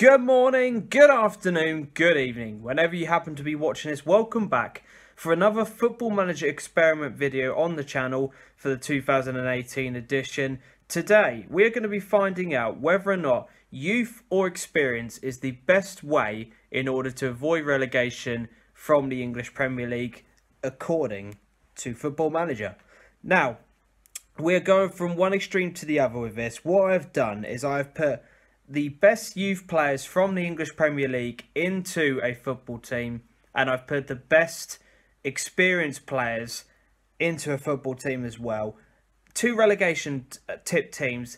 Good morning, good afternoon, good evening. Whenever you happen to be watching this, welcome back for another Football Manager experiment video on the channel for the 2018 edition. Today, we're going to be finding out whether or not youth or experience is the best way in order to avoid relegation from the English Premier League, according to Football Manager. Now, we're going from one extreme to the other with this. What I've done is I've put the best youth players from the English Premier League into a football team, and I've put the best experienced players into a football team as well. Two relegation tip teams.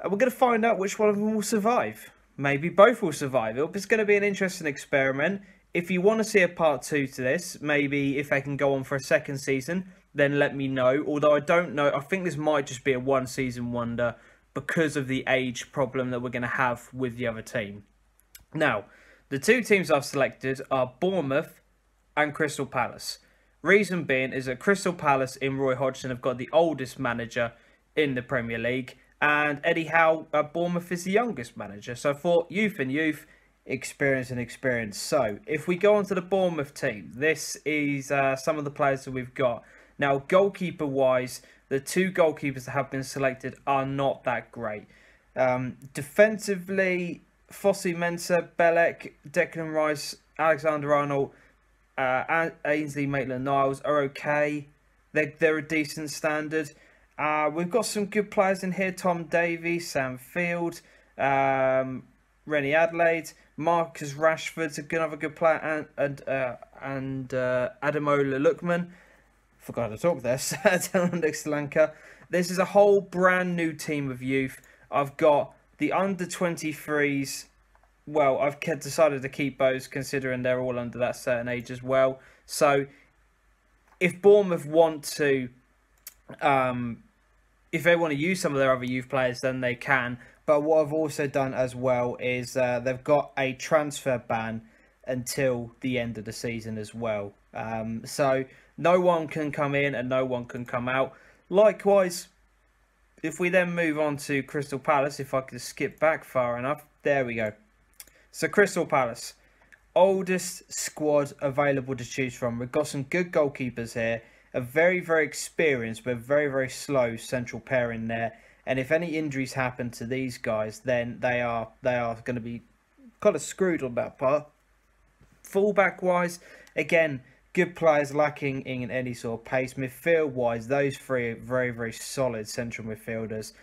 We're going to find out which one of them will survive. Maybe both will survive. It's going to be an interesting experiment. If you want to see a part 2 to this, maybe if they can go on for a second season, then let me know. Although I don't know, I think this might just be a one season wonder because of the age problem that we're going to have with the other team. Now, the two teams I've selected are Bournemouth and Crystal Palace. Reason being is that Crystal Palace in Roy Hodgson have got the oldest manager in the Premier League, and Eddie Howe at Bournemouth is the youngest manager. So I thought youth and youth, experience and experience. So if we go on to the Bournemouth team, this is some of the players that we've got. Now, goalkeeper-wise, the two goalkeepers that have been selected are not that great. Defensively, Fossey Mensah, Belek, Declan Rice, Alexander-Arnold, and Ainsley Maitland-Niles are okay. They're a decent standard. We've got some good players in here. Tom Davies, Sam Field, Rennie Adelaide, Marcus Rashford's another good player, and Ademola Lookman. Forgot how to talk there. Sri Lanka. This is a whole brand new team of youth. I've got the under 23s. Well, I've decided to keep those considering they're all under that certain age as well. So if Bournemouth want to, if they want to use some of their other youth players, then they can. But what I've also done as well is they've got a transfer ban until the end of the season as well. So no one can come in and no one can come out. Likewise, if we then move on to Crystal Palace, if I could skip back far enough, there we go. So Crystal Palace, oldest squad available to choose from. We've got some good goalkeepers here, a very, very experienced but very, very slow central pair in there. And if any injuries happen to these guys, then they are going to be kind of screwed on that part. Fullback wise, again, good players lacking in any sort of pace. Midfield wise, those three are very, very solid central midfielders.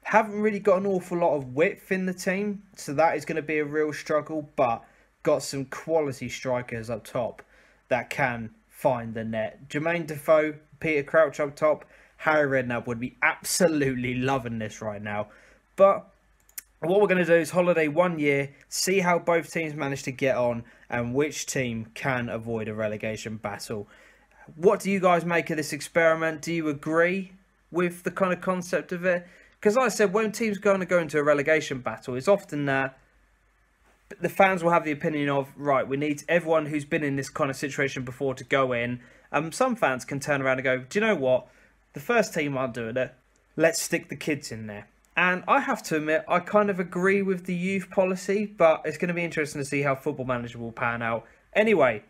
Haven't really got an awful lot of width in the team, so that is going to be a real struggle, but got some quality strikers up top that can find the net. Jermaine Defoe, Peter Crouch up top. Harry Redknapp would be absolutely loving this right now. But what we're going to do is holiday 1 year, see how both teams manage to get on and which team can avoid a relegation battle. What do you guys make of this experiment? Do you agree with the kind of concept of it? Because like I said, when teams are going to go into a relegation battle, it's often that the fans will have the opinion of, right, we need everyone who's been in this kind of situation before to go in. Some fans can turn around and go, do you know what? The first team aren't doing it. Let's stick the kids in there. And I have to admit, I kind of agree with the youth policy, but it's going to be interesting to see how Football Manager will pan out. Anyway,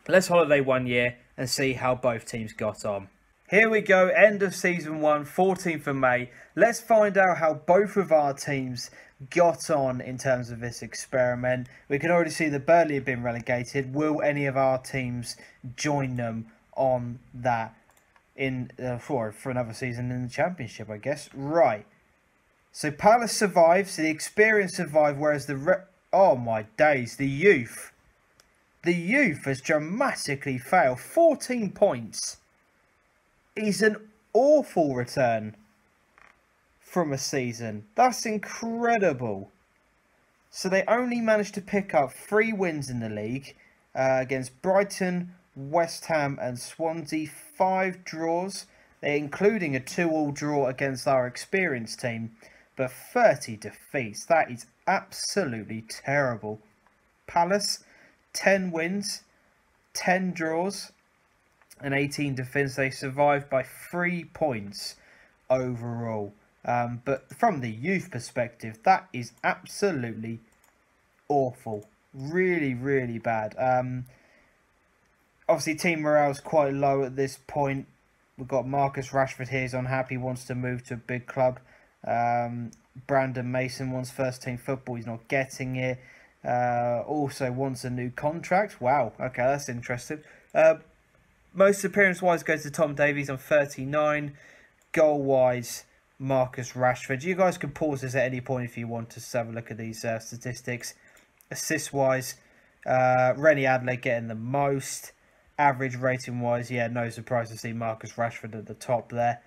let's holiday 1 year and see how both teams got on. Here we go, end of Season 1, 14th of May. Let's find out how both of our teams got on in terms of this experiment. We can already see that Burnley have been relegated. Will any of our teams join them on that for another season in the Championship, I guess? Right. So Palace survived, so the experience survived, whereas oh my days, the youth has dramatically failed. 14 points is an awful return from a season. That's incredible. So they only managed to pick up 3 wins in the league against Brighton, West Ham and Swansea. 5 draws, including a 2-2 draw against our experienced team. But 30 defeats, that is absolutely terrible. Palace, 10 wins, 10 draws, and 18 defeats. They survived by 3 points overall. But from the youth perspective, that is absolutely awful. Really, really bad. Obviously, team morale's quite low at this point. We've got Marcus Rashford here. He's unhappy, wants to move to a big club. Brandon Mason wants first team football. He's not getting it. Also wants a new contract. Wow. Okay, that's interesting. Most appearance-wise goes to Tom Davies on 39. Goal-wise, Marcus Rashford. You guys can pause this at any point if you want to have a look at these statistics. Assist-wise, Rennie Adelaide getting the most. Average rating-wise, yeah, no surprise to see Marcus Rashford at the top there.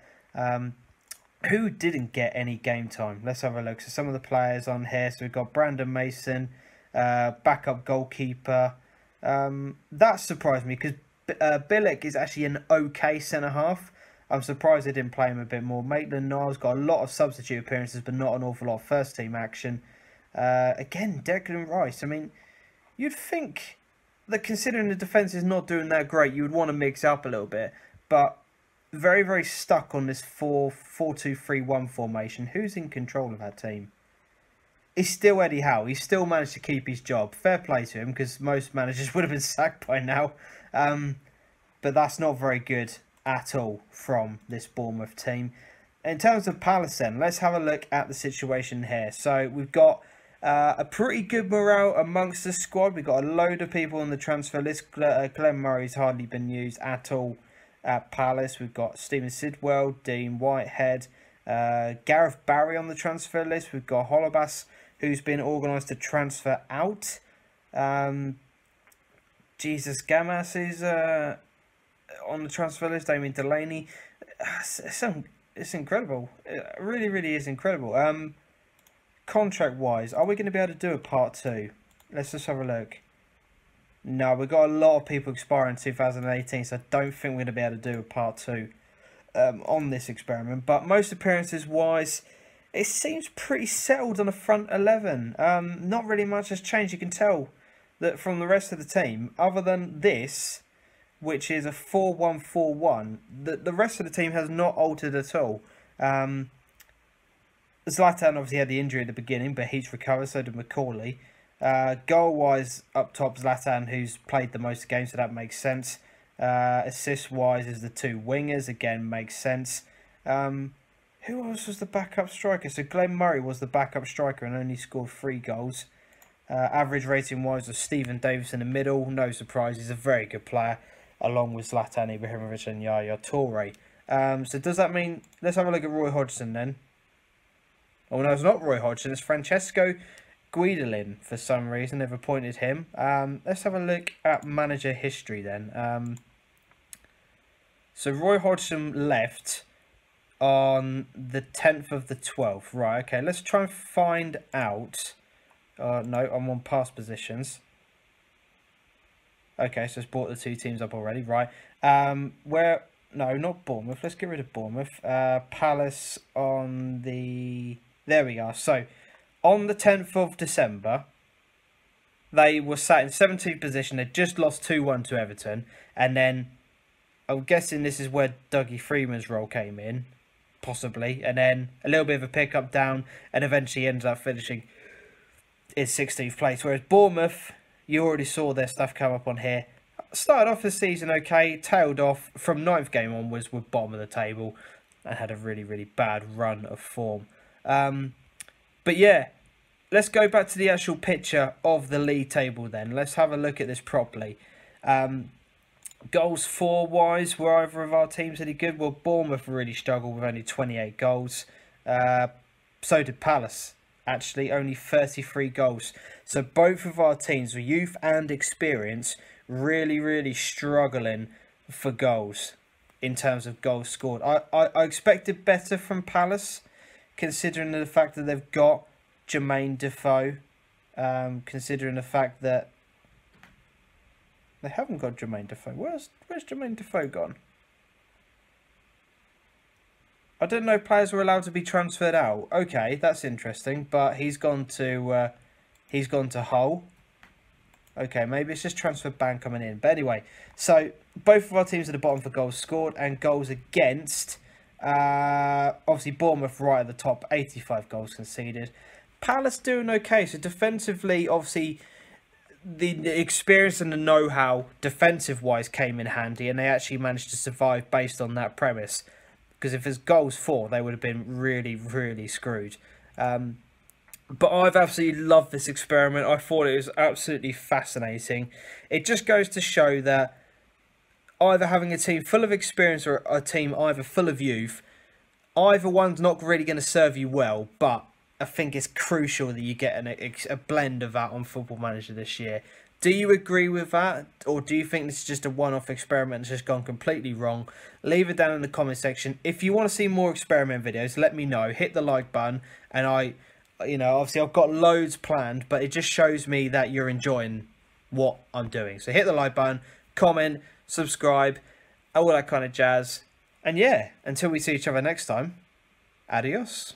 Who didn't get any game time? Let's have a look. So some of the players on here. So we've got Brandon Mason, backup goalkeeper. That surprised me because Billick is actually an okay centre-half. I'm surprised they didn't play him a bit more. Maitland-Niles got a lot of substitute appearances, but not an awful lot of first-team action. Again, Declan Rice. I mean, you'd think that considering the defence is not doing that great, you would want to mix up a little bit. But very, very stuck on this 4-2-3-1 formation. Who's in control of that team? It's still Eddie Howe. He's still managed to keep his job. Fair play to him, because most managers would have been sacked by now. But that's not very good at all from this Bournemouth team. In terms of Palace then, let's have a look at the situation here. So we've got a pretty good morale amongst the squad. We've got a load of people on the transfer list. Glenn Murray's hardly been used at all at Palace. We've got Stephen Sidwell, Dean Whitehead, Gareth Barry on the transfer list. We've got Holobas, who's been organised to transfer out. Jesus Gamas is on the transfer list. Damien Delaney. It's incredible. It really, really is incredible. Contract-wise, are we going to be able to do a part 2? Let's just have a look. No, we've got a lot of people expiring in 2018, so I don't think we're going to be able to do a part 2 on this experiment. But most appearances-wise, it seems pretty settled on the front 11. Not really much has changed. You can tell that from the rest of the team, other than this, which is a 4-1-4-1, the rest of the team has not altered at all. Zlatan obviously had the injury at the beginning, but he's recovered, so did Macaulay. Goal-wise, up top, Zlatan, who's played the most games, so that makes sense. Assist-wise is the two wingers, again, makes sense. Who else was the backup striker? So Glenn Murray was the backup striker and only scored 3 goals. Average rating-wise was Stephen Davis in the middle. No surprise, he's a very good player, along with Zlatan Ibrahimovic and Yaya Toure. So does that mean... Let's have a look at Roy Hodgson then. Oh, no, it's not Roy Hodgson. It's Francesco Guidolin for some reason. They've appointed him. Let's have a look at manager history then. So Roy Hodgson left on the 10th of the 12th. Right, okay. Let's try and find out... no, I'm on past positions. Okay, so it's brought the 2 teams up already. Right. Where... No, not Bournemouth. Let's get rid of Bournemouth. Palace on the... There we are. So, on the 10th of December, they were sat in 17th position. They just lost 2-1 to Everton. And then, I'm guessing this is where Dougie Freeman's role came in. Possibly. And then, a little bit of a pick-up down. And eventually ended up finishing in 16th place. Whereas Bournemouth, you already saw their stuff come up on here. Started off the season okay. Tailed off from 9th game onwards with bottom of the table. And had a really, really bad run of form. But yeah, let's go back to the actual picture of the league table then. Let's have a look at this properly. Goals for-wise, were either of our teams any good? Well, Bournemouth really struggled with only 28 goals. So did Palace, actually, only 33 goals. So both of our teams, with youth and experience, really, really struggling for goals in terms of goals scored. I expected better from Palace, considering the fact that they've got Jermaine Defoe, considering the fact that they haven't got Jermaine Defoe. Where's Jermaine Defoe gone? I didn't know players were allowed to be transferred out. Okay, that's interesting, but he's gone to Hull. Okay, maybe it's just transfer ban coming in. But anyway, so both of our teams at the bottom for goals scored and goals against. Obviously, Bournemouth right at the top, 85 goals conceded. Palace doing okay. So defensively, obviously, the experience and the know-how defensive-wise came in handy, and they actually managed to survive based on that premise. Because if there's goals for, they would have been really, really screwed. But I've absolutely loved this experiment. I thought it was absolutely fascinating. It just goes to show that either having a team full of experience or a team either full of youth, either one's not really going to serve you well, but I think it's crucial that you get a blend of that on Football Manager this year. Do you agree with that? Or do you think this is just a one-off experiment that's just gone completely wrong? Leave it down in the comment section. If you want to see more experiment videos, let me know. Hit the like button. And obviously I've got loads planned, but it just shows me that you're enjoying what I'm doing. So hit the like button, comment, subscribe, all that kind of jazz. And yeah, until we see each other next time, adios.